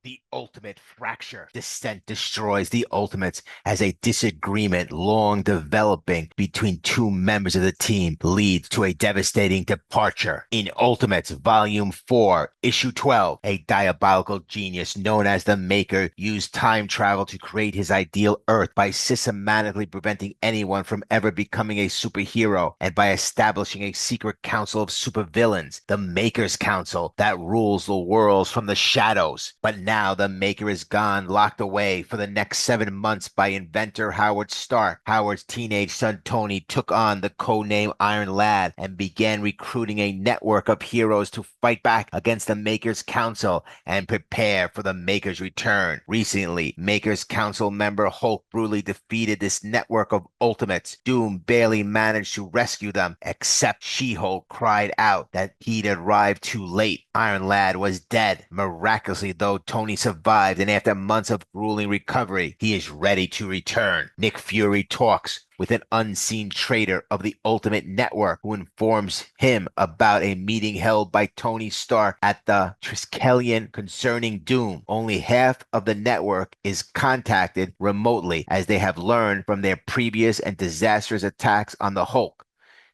The ultimate fracture. Dissent destroys the Ultimates as a disagreement long developing between two members of the team leads to a devastating departure. In Ultimates Volume 4, Issue 12, a diabolical genius known as the Maker used time travel to create his ideal Earth by systematically preventing anyone from ever becoming a superhero and by establishing a secret council of supervillains, the Maker's Council, that rules the worlds from the shadows. But now the Maker is gone, locked away for the next 7 months by inventor Howard Stark. Howard's teenage son Tony took on the codename Iron Lad and began recruiting a network of heroes to fight back against the Maker's Council and prepare for the Maker's return. Recently, Maker's Council member Hulk brutally defeated this network of Ultimates. Doom barely managed to rescue them, except She-Hulk cried out that he'd arrived too late. Iron Lad was dead. Miraculously, though, Tony survived, and after months of grueling recovery, he is ready to return. Nick Fury talks with an unseen traitor of the Ultimate Network who informs him about a meeting held by Tony Stark at the Triskelion concerning Doom. Only half of the network is contacted remotely as they have learned from their previous and disastrous attacks on the Hulk.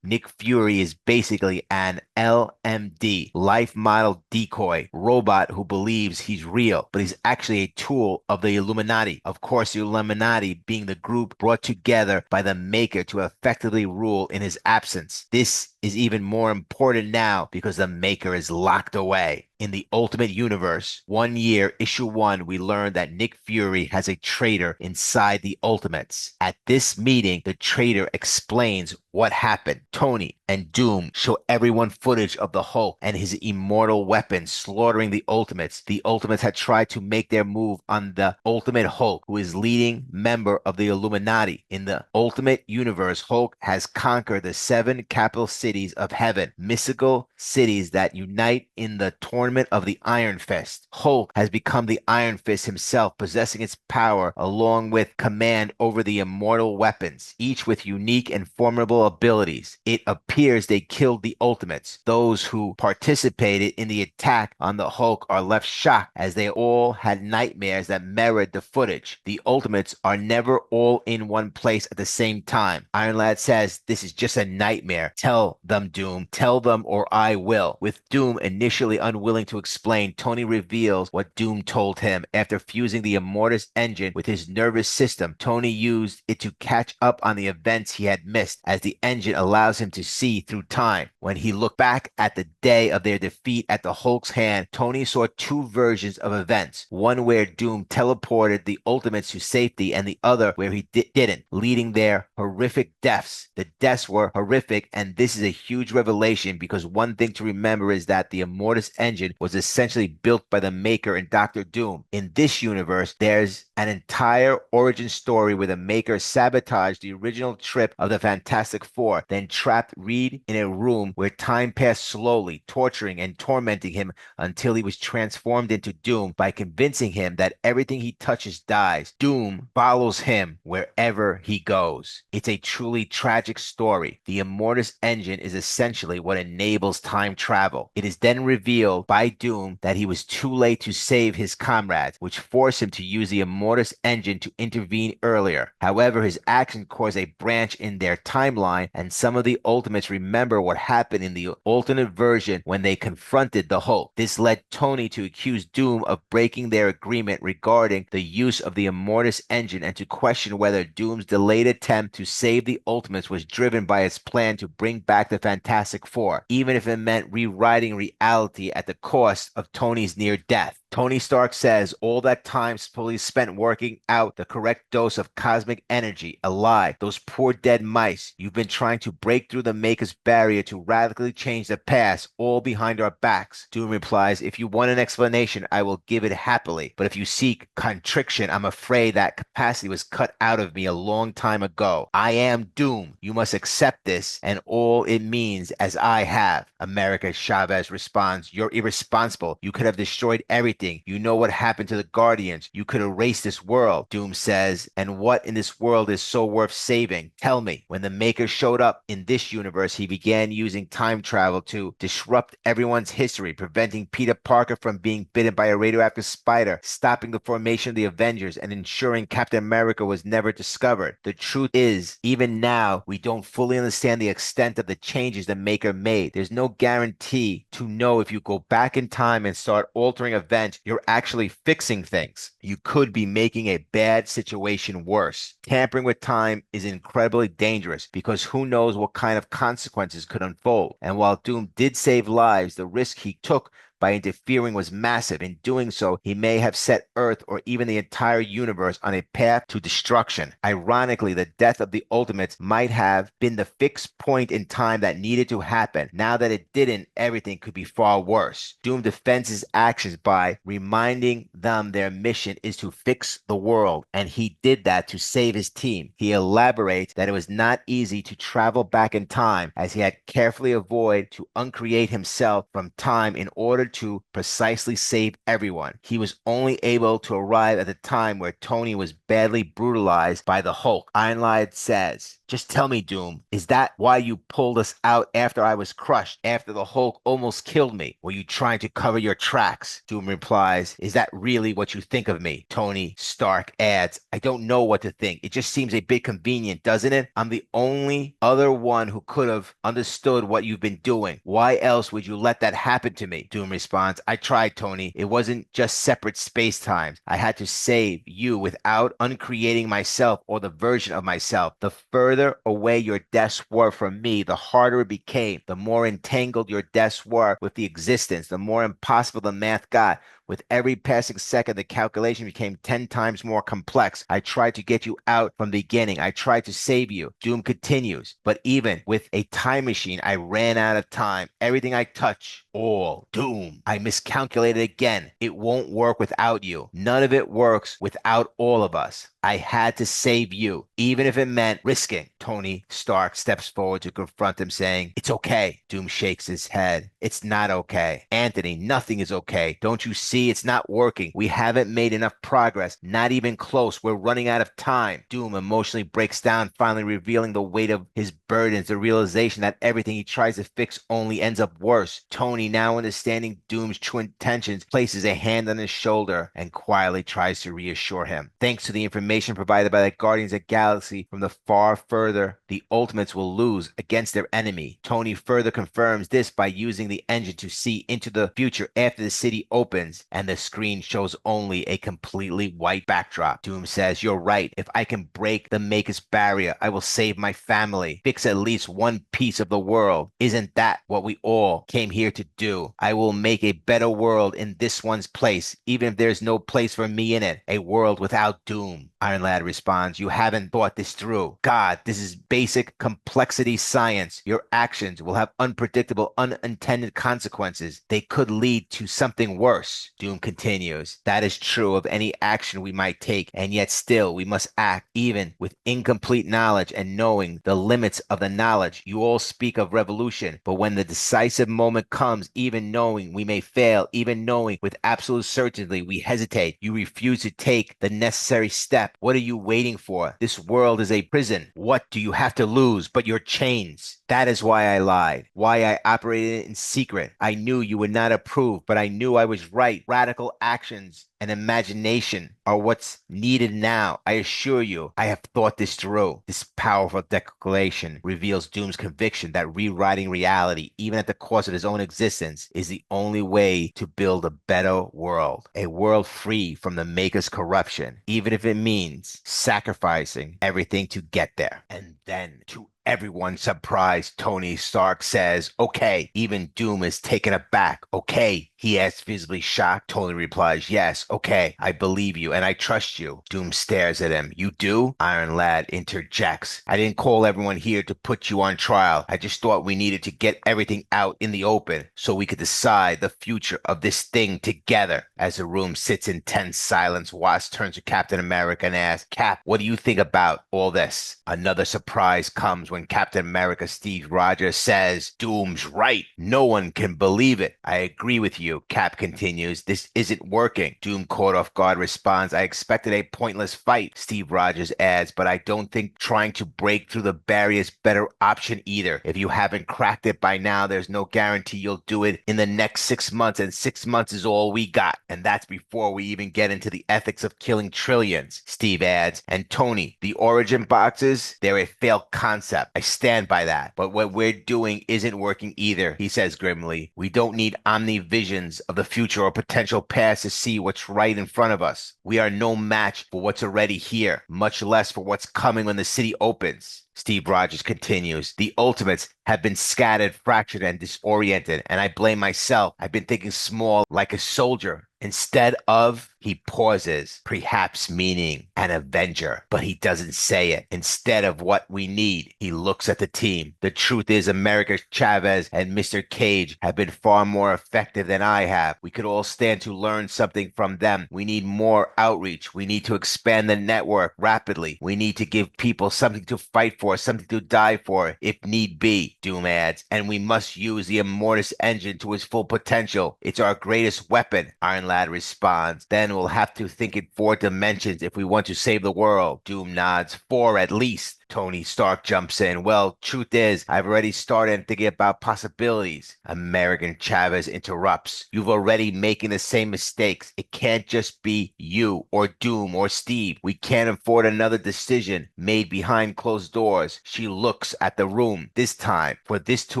Nick Fury is basically an LMD, life model decoy robot who believes he's real, but he's actually a tool of the Illuminati. Of course, the Illuminati being the group brought together by the Maker to effectively rule in his absence. This is even more important now because the Maker is locked away. In the Ultimate Universe, 1 year, issue 1, we learned that Nick Fury has a traitor inside the Ultimates. At this meeting, the traitor explains what happened. Tony and Doom show everyone footage of the Hulk and his immortal weapons slaughtering the Ultimates. The Ultimates had tried to make their move on the Ultimate Hulk, who is leading member of the Illuminati. In the Ultimate Universe, Hulk has conquered the 7 capital cities of heaven, mystical cities that unite in the tournament of the Iron Fist. Hulk has become the Iron Fist himself, possessing its power along with command over the immortal weapons, each with unique and formidable abilities. It appears they killed the Ultimates. Those who participated in the attack on the Hulk are left shocked as they all had nightmares that mirrored the footage. The Ultimates are never all in one place at the same time. Iron Lad says, "This is just a nightmare. Tell them, Doom. Tell them or I will." With Doom initially unwilling to explain, Tony reveals what Doom told him. After fusing the Immortus engine with his nervous system, Tony used it to catch up on the events he had missed, as the engine allows him to see through time. When he looked back at the day of their defeat at the Hulk's hand, Tony saw 2 versions of events. One where Doom teleported the Ultimates to safety, and the other where he didn't, leading their horrific deaths. The deaths were horrific, and this is a huge revelation because one thing to remember is that the Immortus engine was essentially built by the Maker and Doctor Doom. In this universe, there's an entire origin story where the Maker sabotaged the original trip of the Fantastic Four, then trapped Reed in a room where time passed slowly, torturing and tormenting him until he was transformed into Doom by convincing him that everything he touches dies. Doom follows him wherever he goes. It's a truly tragic story. The Immortus engine is essentially what enables time travel. It is then revealed by Doom that he was too late to save his comrades, which forced him to use the Immortus engine to intervene earlier. However, his action caused a branch in their timeline, and some of the Ultimates remember what happened in the alternate version when they confronted the Hulk. This led Tony to accuse Doom of breaking their agreement regarding the use of the Immortus engine and to question whether Doom's delayed attempt to save the Ultimates was driven by his plan to bring back the Fantastic Four, even if it meant rewriting reality at the cost of Tony's near death. Tony Stark says all that time supposedly spent working out the correct dose of cosmic energy, a lie. Those poor dead mice. You've been trying to break through the Maker's barrier to radically change the past, all behind our backs. Doom replies, "If you want an explanation, I will give it happily. But if you seek contrition, I'm afraid that capacity was cut out of me a long time ago. I am Doom. You must accept this and all it means as I have." America Chavez responds, "You're irresponsible. You could have destroyed everything fainting. You know what happened to the Guardians. You could erase this world, Doom says. And what in this world is so worth saving? Tell me. When the Maker showed up in this universe, he began using time travel to disrupt everyone's history, preventing Peter Parker from being bitten by a radioactive spider, stopping the formation of the Avengers, and ensuring Captain America was never discovered. The truth is, even now, we don't fully understand the extent of the changes the Maker made. There's no guarantee to know if you go back in time and start altering events, you're actually fixing things. You could be making a bad situation worse. Tampering with time is incredibly dangerous because who knows what kind of consequences could unfold. And while Doom did save lives, the risk he took by interfering was massive. In doing so, he may have set Earth or even the entire universe on a path to destruction. Ironically, the death of the Ultimates might have been the fixed point in time that needed to happen. Now that it didn't, everything could be far worse. Doom defends his actions by reminding them their mission is to fix the world, and he did that to save his team. He elaborates that it was not easy to travel back in time, as he had carefully avoided to uncreate himself from time in order to precisely save everyone. He was only able to arrive at the time where Tony was badly brutalized by the Hulk. Ironlad says, "Just tell me, Doom, is that why you pulled us out after I was crushed, after the Hulk almost killed me? Were you trying to cover your tracks?" Doom replies, "Is that really what you think of me?" Tony Stark adds, "I don't know what to think. It just seems a bit convenient, doesn't it? I'm the only other one who could have understood what you've been doing. Why else would you let that happen to me?" Doom responds, "I tried, Tony. It wasn't just separate space times. I had to save you without uncreating myself or the version of myself. The further away your deaths were from me, the harder it became. The more entangled your deaths were with the existence, the more impossible the math got. With every passing second, the calculation became 10 times more complex. I tried to get you out from the beginning. I tried to save you." Doom continues, "But even with a time machine, I ran out of time. Everything I touch, all doom. I miscalculated again. It won't work without you. None of it works without all of us. I had to save you, even if it meant risking." Tony Stark steps forward to confront him, saying, "It's okay." Doom shakes his head. "It's not okay. Anthony, nothing is okay. Don't you see? It's not working. We haven't made enough progress. Not even close. We're running out of time." Doom emotionally breaks down, finally revealing the weight of his burdens, the realization that everything he tries to fix only ends up worse. Tony, now understanding Doom's true intentions, places a hand on his shoulder and quietly tries to reassure him. Thanks to the information provided by the Guardians of the Galaxy from the far further, the Ultimates will lose against their enemy. Tony further confirms this by using the engine to see into the future after the city opens and the screen shows only a completely white backdrop. Doom says, "You're right. If I can break the Maker's barrier, I will save my family, fix at least one piece of the world. Isn't that what we all came here to do? I will make a better world in this one's place, even if there's no place for me in it. A world without Doom." Ironlad responds, "You haven't thought this through. God, this is basic complexity science. Your actions will have unpredictable, unintended consequences. They could lead to something worse." Doom continues, "That is true of any action we might take, and yet still we must act even with incomplete knowledge and knowing the limits of the knowledge. You all speak of revolution, but when the decisive moment comes, even knowing we may fail, even knowing with absolute certainty we hesitate, you refuse to take the necessary step. What are you waiting for? This world is a prison. What do you have to lose but your chains? That is why I lied, why I operated in secret. I knew you would not approve, but I knew I was right. Radical actions and imagination are what's needed now. I assure you, I have thought this through." This powerful declaration reveals Doom's conviction that rewriting reality, even at the cost of his own existence, is the only way to build a better world. A world free from the Maker's corruption, even if it means sacrificing everything to get there. And then, to everyone's surprise, Tony Stark says, "Okay." Even Doom is taken aback. "Okay?" he asks, visibly shocked. Tony replies, "Yes, okay. I believe you and I trust you." Doom stares at him. "You do?" Ironlad interjects. "I didn't call everyone here to put you on trial. I just thought we needed to get everything out in the open so we could decide the future of this thing together." As the room sits in tense silence, Wasp turns to Captain America and asks, "Cap, what do you think about all this?" Another surprise comes comes when Captain America Steve Rogers says, Doom's right. No one can believe it. I agree with you, Cap continues. This isn't working. Doom, caught off guard, responds, I expected a pointless fight. Steve Rogers adds, but I don't think trying to break through the barrier is better option either. If you haven't cracked it by now, there's no guarantee you'll do it in the next 6 months, and 6 months is all we got. And that's before we even get into the ethics of killing trillions. Steve adds, and Tony, the origin boxes, they're a failed concept. I stand by that. But what we're doing isn't working either, he says grimly. We don't need omnivisions of the future or potential past to see what's right in front of us. We are no match for what's already here, much less for what's coming when the city opens. Steve Rogers continues, the Ultimates have been scattered, fractured, and disoriented, and I blame myself. I've been thinking small like a soldier instead of, he pauses, perhaps meaning an Avenger, but he doesn't say it. Instead of what we need, he looks at the team. The truth is America Chavez and Mr. Cage have been far more effective than I have. We could all stand to learn something from them. We need more outreach. We need to expand the network rapidly. We need to give people something to fight for, something to die for, if need be, Doom adds, and we must use the Immortus engine to its full potential. It's our greatest weapon, Iron Lad responds. Then we'll have to think in 4 dimensions if we want to save the world. Doom nods. 4 at least. Tony Stark jumps in. Well, truth is, I've already started thinking about possibilities. American Chavez interrupts. You've already making the same mistakes. It can't just be you or Doom or Steve. We can't afford another decision made behind closed doors. She looks at the room. This time, for this to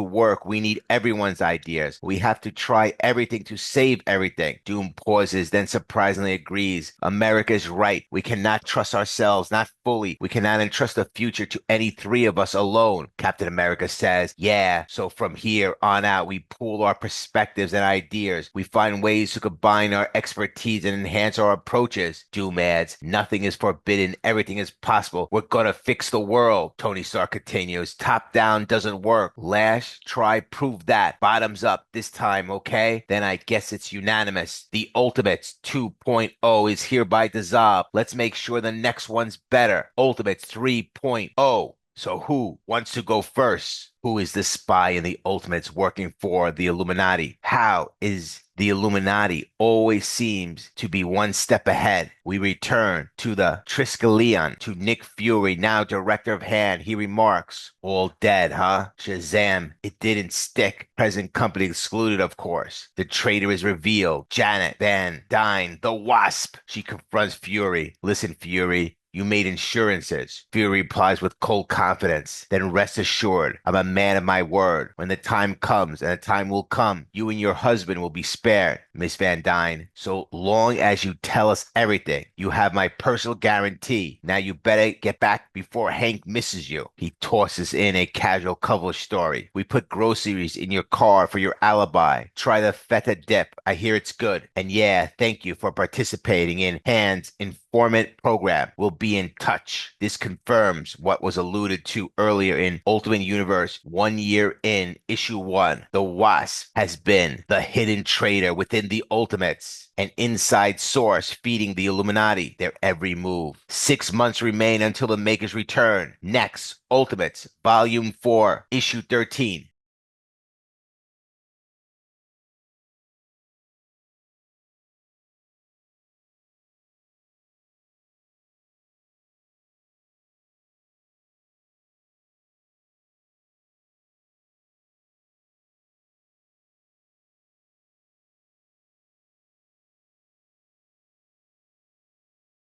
work, we need everyone's ideas. We have to try everything to save everything. Doom pauses, then surprisingly agrees. America's right. We cannot trust ourselves, not fully. We cannot entrust the future to any 3 of us alone. Captain America says, yeah, so from here on out, we pool our perspectives and ideas. We find ways to combine our expertise and enhance our approaches. Doom adds, nothing is forbidden. Everything is possible. We're gonna fix the world. Tony Stark continues, top down doesn't work. Lash, try, prove that. Bottoms up this time, okay? Then I guess it's unanimous. The Ultimates 2.0 is hereby dissolved. Let's make sure the next one's better. Ultimates 3.0. So who wants to go first? Who is the spy in the Ultimates working for the Illuminati? How is the Illuminati always seems to be one step ahead? We return to the Triskelion, to Nick Fury, now director of H.A.N.D. He remarks, all dead, huh? Shazam, it didn't stick. Present company excluded, of course. The traitor is revealed. Janet Van Dyne, the Wasp. She confronts Fury. Listen, Fury, you made insurances. Fury replies with cold confidence. Then rest assured, I'm a man of my word. When the time comes, and the time will come, you and your husband will be spared, Miss Van Dyne. So long as you tell us everything, you have my personal guarantee. Now you better get back before Hank misses you. He tosses in a casual cover story. We put groceries in your car for your alibi. Try the feta dip. I hear it's good. And yeah, thank you for participating in H.A.N.'s informant program. We'll be in touch. This confirms what was alluded to earlier in Ultimate Universe 1 year in issue 1. The Wasp has been the hidden traitor within the Ultimates, an inside source feeding the Illuminati their every move. 6 months remain until the Makers return. Next, Ultimates, Volume 4, Issue 13.